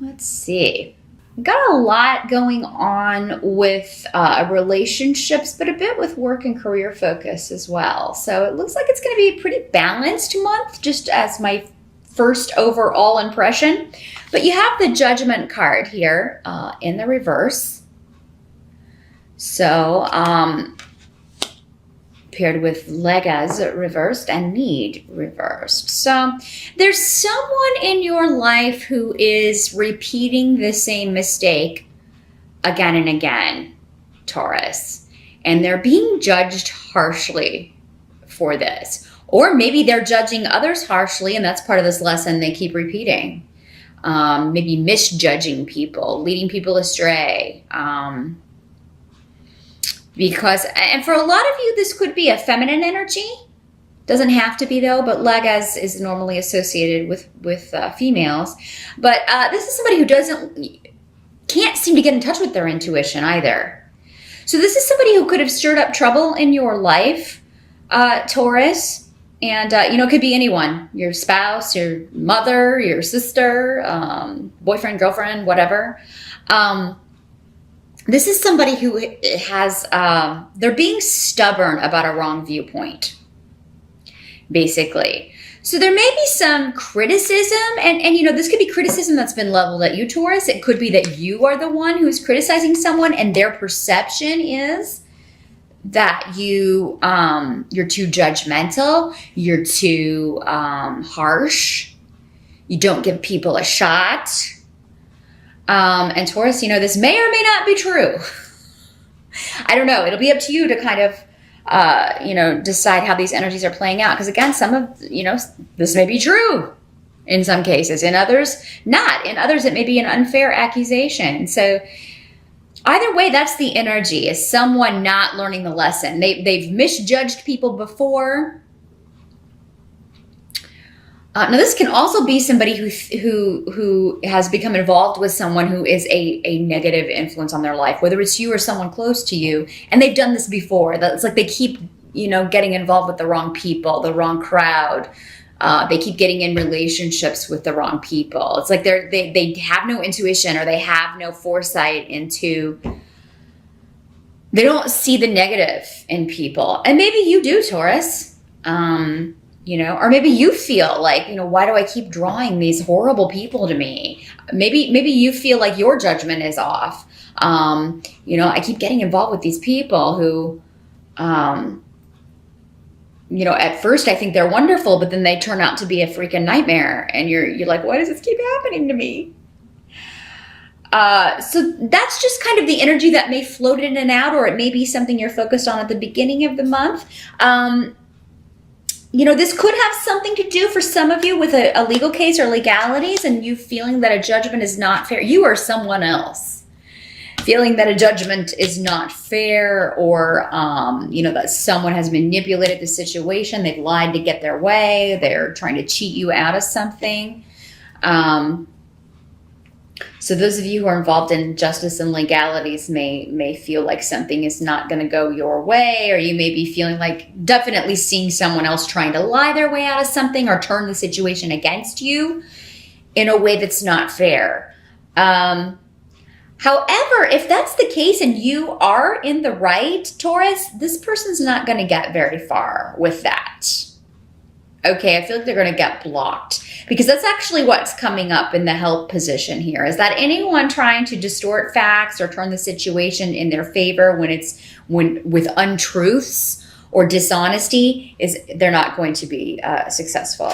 Let's see. Got a lot going on with relationships, but a bit with work and career focus as well. So it looks like it's going to be a pretty balanced month, just as my first overall impression. But you have the Judgment card here in the reverse. So paired with Legas reversed and Need reversed. So there's someone in your life who is repeating the same mistake again and again, Taurus. And they're being judged harshly for this. Or maybe they're judging others harshly, and that's part of this lesson they keep repeating. Maybe misjudging people, leading people astray. Because, and for a lot of you, this could be a feminine energy. Doesn't have to be though, but Legas is normally associated with females. But this is somebody who can't seem to get in touch with their intuition either. So this is somebody who could have stirred up trouble in your life, Taurus. And, it could be anyone, your spouse, your mother, your sister, boyfriend, girlfriend, whatever. This is somebody who has, they're being stubborn about a wrong viewpoint, basically. So there may be some criticism, and this could be criticism that's been leveled at you, Taurus. It could be that you are the one who's criticizing someone, and their perception is that you're too judgmental, you're too harsh, you don't give people a shot. And Taurus, this may or may not be true. I don't know. It'll be up to you to kind of, decide how these energies are playing out. Because again, some of, this may be true in some cases. In others, not. In others, it may be an unfair accusation. So either way, that's the energy, is someone not learning the lesson. They've misjudged people before. Now, this can also be somebody who has become involved with someone who is a negative influence on their life, whether it's you or someone close to you, and they've done this before. It's like they keep, getting involved with the wrong people, the wrong crowd. They keep getting in relationships with the wrong people. It's like they have no intuition, or they have no foresight into. They don't see the negative in people, and maybe you do, Taurus. Or maybe you feel like, why do I keep drawing these horrible people to me? Maybe you feel like your judgment is off. I keep getting involved with these people who, at first I think they're wonderful, but then they turn out to be a freaking nightmare. And you're like, why does this keep happening to me? So that's just kind of the energy that may float in and out, or it may be something you're focused on at the beginning of the month. This could have something to do for some of you with a legal case or legalities, and you feeling that a judgment is not fair. You or someone else feeling that a judgment is not fair, or, that someone has manipulated the situation. They've lied to get their way. They're trying to cheat you out of something. So those of you who are involved in justice and legalities may feel like something is not going to go your way, or you may be feeling like definitely seeing someone else trying to lie their way out of something or turn the situation against you in a way that's not fair. However, if that's the case and you are in the right, Taurus, this person's not going to get very far with that. Okay, I feel like they're going to get blocked, because that's actually what's coming up in the help position here, is that anyone trying to distort facts or turn the situation in their favor when with untruths or dishonesty, they're not going to be successful.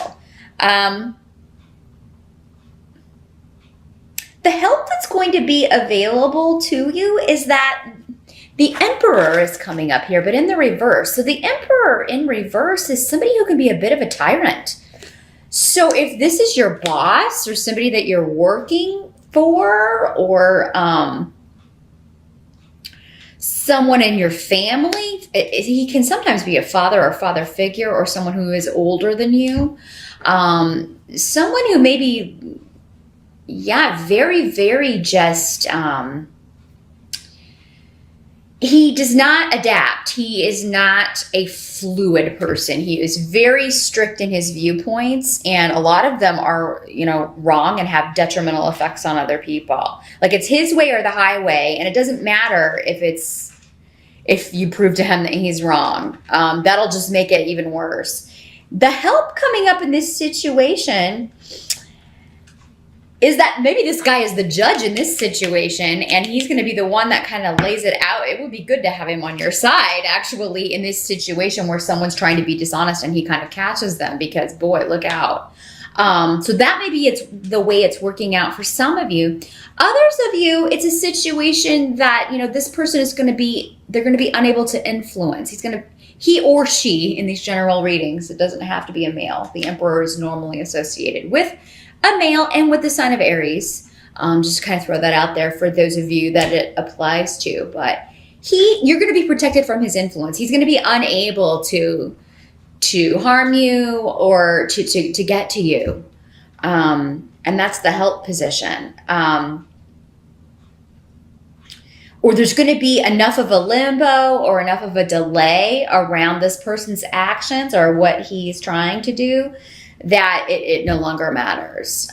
The help that's going to be available to you is that the Emperor is coming up here, but in the reverse. So the Emperor in reverse is somebody who can be a bit of a tyrant. So if this is your boss or somebody that you're working for, or someone in your family, he can sometimes be a father or father figure, or someone who is older than you. Someone who may be, very, very just... he does not adapt. He is not a fluid person. He is very strict in his viewpoints, and a lot of them are, wrong and have detrimental effects on other people. Like, it's his way or the highway, and it doesn't matter if you prove to him that he's wrong. That'll just make it even worse. The help coming up in this situation is that maybe this guy is the judge in this situation, and he's going to be the one that kind of lays it out. It would be good to have him on your side, actually, in this situation where someone's trying to be dishonest and he kind of catches them, because, boy, look out. So that maybe it's the way it's working out for some of you. Others of you, it's a situation that, this person is they're going to be unable to influence. He or she, in these general readings, it doesn't have to be a male. The Emperor is normally associated with a male and with the sign of Aries. Just kind of throw that out there for those of you that it applies to. But you're going to be protected from his influence. He's going to be unable to harm you or to get to you. And that's the help position. Or there's going to be enough of a limbo or enough of a delay around this person's actions or what he's trying to do that it no longer matters.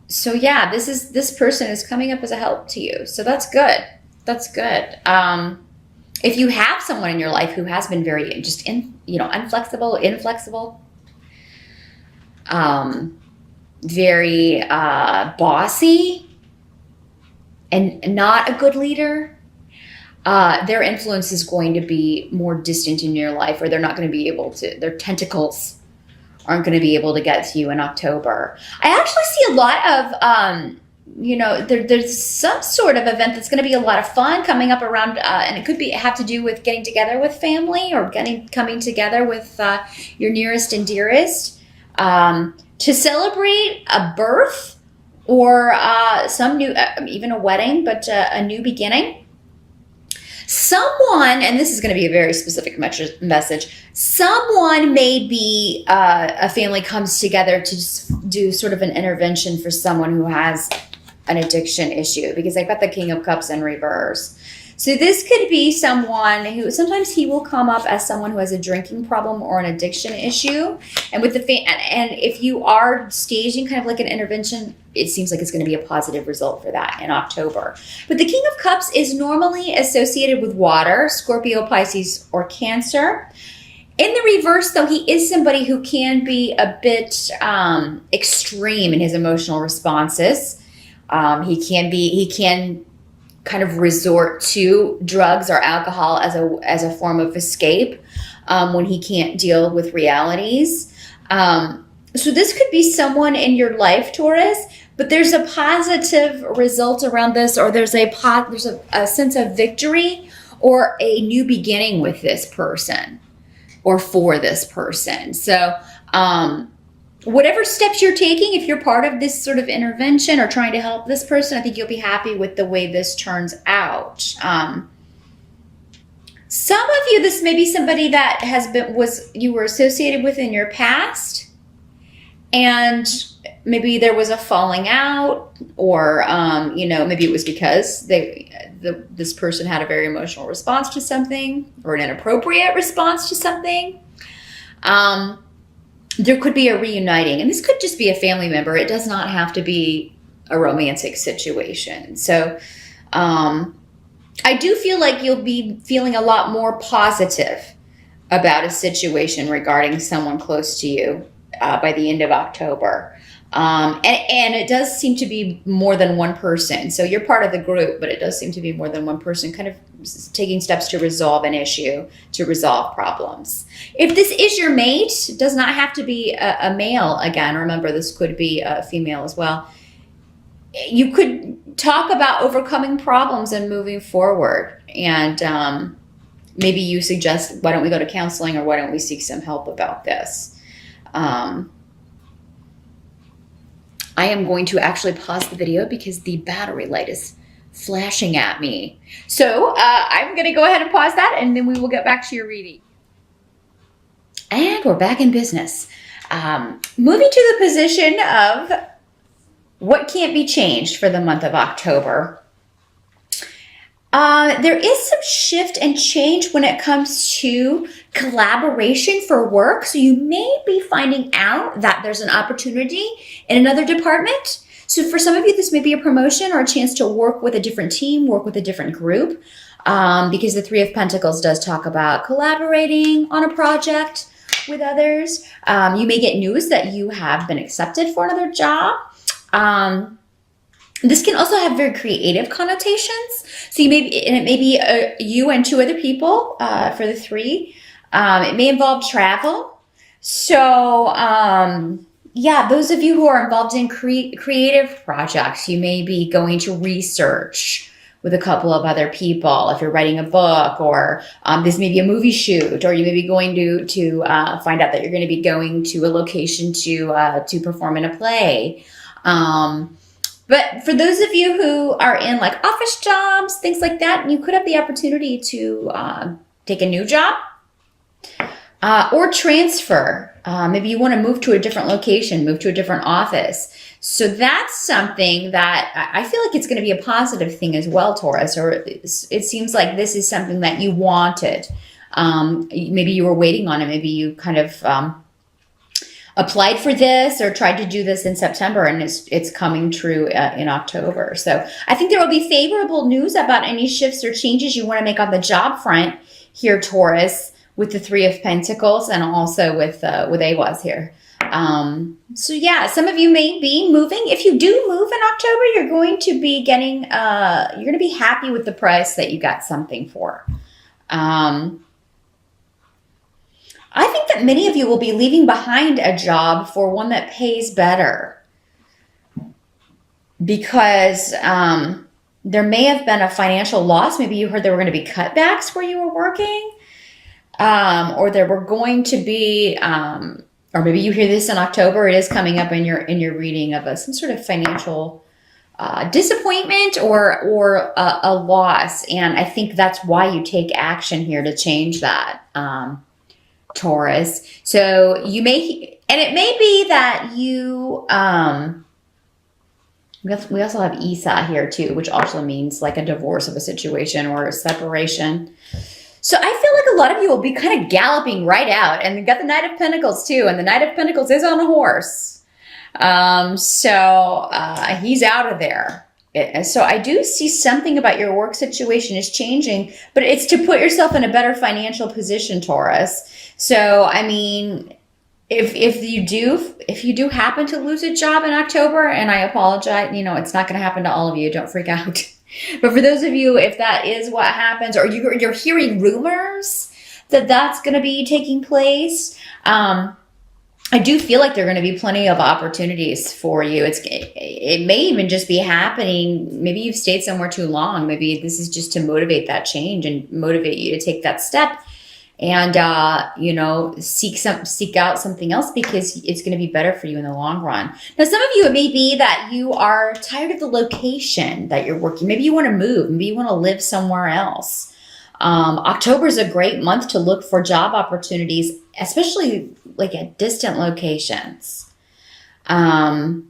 So yeah, this person is coming up as a help to you. So that's good. That's good. If you have someone in your life who has been very inflexible, very bossy, and not a good leader, their influence is going to be more distant in your life, or they're not going to be able to, their tentacles aren't going to be able to get to you in October. I actually see a lot of, there's some sort of event that's going to be a lot of fun coming up around, and it could have to do with getting together with family or coming together with your nearest and dearest to celebrate a birth or some new, even a wedding, but a new beginning. Someone, and this is going to be a very specific message, someone, maybe a family comes together to just do sort of an intervention for someone who has an addiction issue, because I've got the King of Cups in reverse. So this could be someone who, sometimes he will come up as someone who has a drinking problem or an addiction issue. And with and if you are staging kind of like an intervention, it seems like it's going to be a positive result for that in October. But the King of Cups is normally associated with water, Scorpio, Pisces, or Cancer. In the reverse, though, he is somebody who can be a bit extreme in his emotional responses. He can kind of resort to drugs or alcohol as a form of escape when he can't deal with realities. So this could be someone in your life, Taurus, but there's a positive result around this, or there's a sense of victory or a new beginning with this person or for this person. So whatever steps you're taking, if you're part of this sort of intervention or trying to help this person, I think you'll be happy with the way this turns out. Some of you, this may be somebody that you were associated with in your past, and maybe there was a falling out, or maybe it was because this person had a very emotional response to something, or an inappropriate response to something. There could be a reuniting, and this could just be a family member. It does not have to be a romantic situation. So I do feel like you'll be feeling a lot more positive about a situation regarding someone close to you by the end of October. And it does seem to be more than one person. So you're part of the group, but it does seem to be more than one person kind of taking steps to resolve an issue, to resolve problems. If this is your mate, it does not have to be a male. Again, remember, this could be a female as well. You could talk about overcoming problems and moving forward. And maybe you suggest, why don't we go to counseling, or why don't we seek some help about this? I am going to actually pause the video because the battery light is flashing at me. So I'm going to go ahead and pause that, and then we will get back to your reading. And we're back in business. Moving to the position of what can't be changed for the month of October. There is some shift and change when it comes to collaboration for work. So you may be finding out that there's an opportunity in another department. So for some of you, this may be a promotion or a chance to work with a different team, work with a different group, because the Three of Pentacles does talk about collaborating on a project with others. You may get news that you have been accepted for another job. This can also have very creative connotations. So it may be you and two other people for the three. It may involve travel. So yeah, those of you who are involved in creative projects, you may be going to research with a couple of other people. If you're writing a book, or this may be a movie shoot, or you may be going to find out that you're going to be going to a location to perform in a play. But for those of you who are in like office jobs, things like that, you could have the opportunity to take a new job or transfer. Maybe you want to move to a different location, move to a different office. So that's something that I feel like it's going to be a positive thing as well, Taurus, or it seems like this is something that you wanted. Maybe you were waiting on it. Maybe you kind of applied for this or tried to do this in September, and it's coming true in October. So I think there will be favorable news about any shifts or changes you want to make on the job front here, Taurus, with the Three of Pentacles and also with Awaz here. So yeah, some of you may be moving. If you do move in October, you're going to be getting, you're going to be happy with the price that you got something for. I think that many of you will be leaving behind a job for one that pays better, because there may have been a financial loss. Maybe you heard there were going to be cutbacks where you were working, or there were going to be, or maybe you hear this in October. It is coming up in your reading of some sort of financial disappointment or a loss, and I think that's why you take action here to change that. Taurus. So you may, and it may be that you, we also have Isa here too, which also means like a divorce of a situation or a separation. So I feel like a lot of you will be kind of galloping right out, and you got the Knight of Pentacles too, and the Knight of Pentacles is on a horse. So he's out of there. So I do see something about your work situation is changing, but it's to put yourself in a better financial position, Taurus. So, I mean, if you do happen to lose a job in October, and I apologize, it's not going to happen to all of you. Don't freak out. But for those of you, if that is what happens, or you're hearing rumors that that's going to be taking place, I do feel like there are going to be plenty of opportunities for you. It may even just be happening. Maybe you've stayed somewhere too long. Maybe this is just to motivate that change and motivate you to take that step and, seek out something else, because it's going to be better for you in the long run. Now, some of you, it may be that you are tired of the location that you're working. Maybe you want to move. Maybe you want to live somewhere else. October is a great month to look for job opportunities, especially like at distant locations. Now,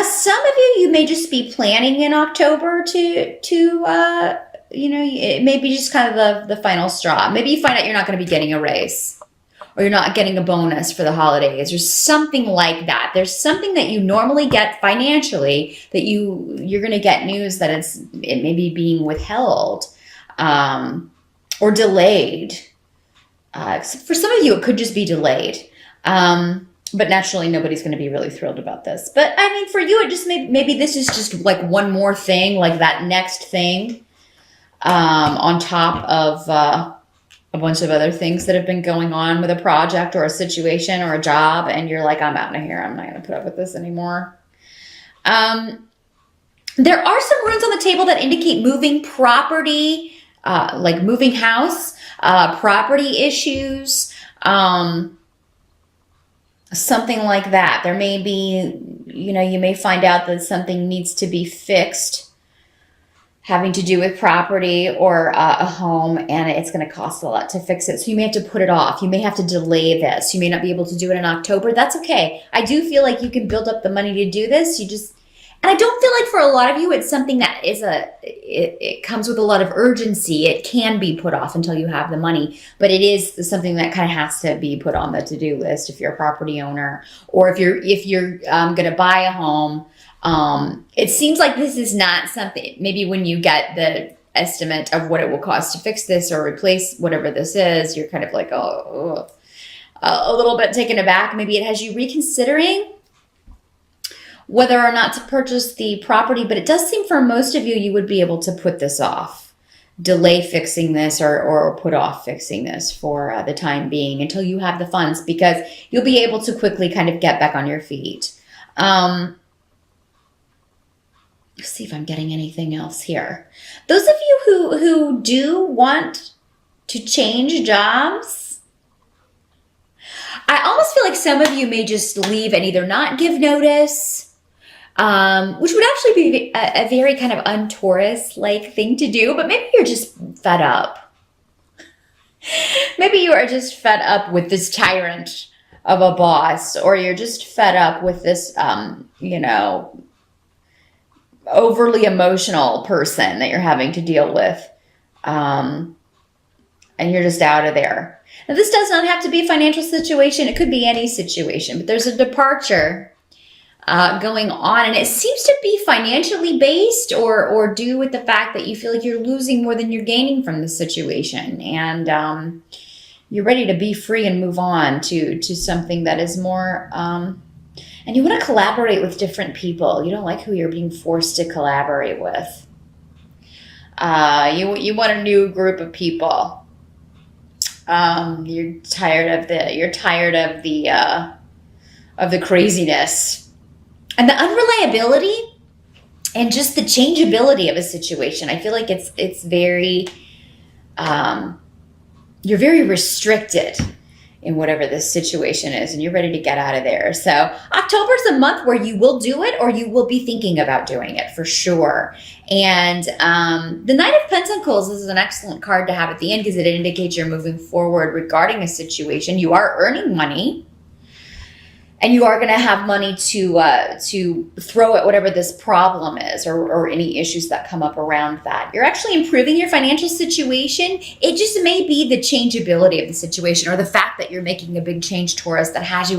some of you may just be planning in October to it may be just kind of the final straw. Maybe you find out you're not going to be getting a raise, or you're not getting a bonus for the holidays, or something like that. There's something that you normally get financially that you're going to get news that it may be being withheld. Or delayed. For some of you, it could just be delayed. But naturally, nobody's going to be really thrilled about this. But I mean, for you, it just maybe this is just like one more thing, like that next thing, on top of a bunch of other things that have been going on with a project or a situation or a job, and you're like, I'm out of here. I'm not going to put up with this anymore. There are some runes on the table that indicate moving property, like moving house, property issues, something like that. There may be, you may find out that something needs to be fixed having to do with property or a home, and it's going to cost a lot to fix it. So you may have to put it off. You may have to delay this. You may not be able to do it in October. That's okay. I do feel like you can build up the money to do this. And I don't feel like for a lot of you, it's something that is it comes with a lot of urgency. It can be put off until you have the money, but it is something that kind of has to be put on the to-do list if you're a property owner, or if you're going to buy a home. It seems like this is not something, maybe when you get the estimate of what it will cost to fix this or replace whatever this is, you're kind of like, a little bit taken aback. Maybe it has you reconsidering whether or not to purchase the property, but it does seem for most of you, you would be able to put this off, delay fixing this, or put off fixing this for the time being until you have the funds, because you'll be able to quickly kind of get back on your feet. Let's see if I'm getting anything else here. Those of you who do want to change jobs, I almost feel like some of you may just leave and either not give notice, which would actually be a very kind of un-Taurus-like thing to do, but maybe you're just fed up. Maybe you are just fed up with this tyrant of a boss, or you're just fed up with this, overly emotional person that you're having to deal with, and you're just out of there. Now, this does not have to be a financial situation. It could be any situation, but there's a departure going on, and it seems to be financially based or due with the fact that you feel like you're losing more than you're gaining from the situation, and you're ready to be free and move on to something that is more, and you want to collaborate with different people. You don't like who you're being forced to collaborate with. You want a new group of people. You're tired of the craziness and the unreliability and just the changeability of a situation. I feel like it's very, you're very restricted in whatever this situation is, and you're ready to get out of there. So October's a month where you will do it, or you will be thinking about doing it for sure. And the Knight of Pentacles is an excellent card to have at the end, because it indicates you're moving forward regarding a situation. You are earning money, and you are going to have money to throw at whatever this problem is, or any issues that come up around that. You're actually improving your financial situation. It just may be the changeability of the situation, or the fact that you're making a big change, Taurus, that has you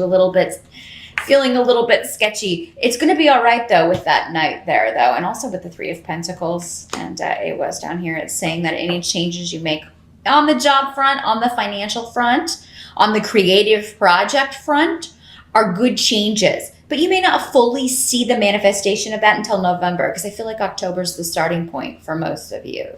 feeling a little bit sketchy. It's going to be all right, though, with that Knight there, though, and also with the Three of Pentacles. And it was down here. It's saying that any changes you make on the job front, on the financial front, on the creative project front, are good changes, but you may not fully see the manifestation of that until November, because I feel like October is the starting point for most of you.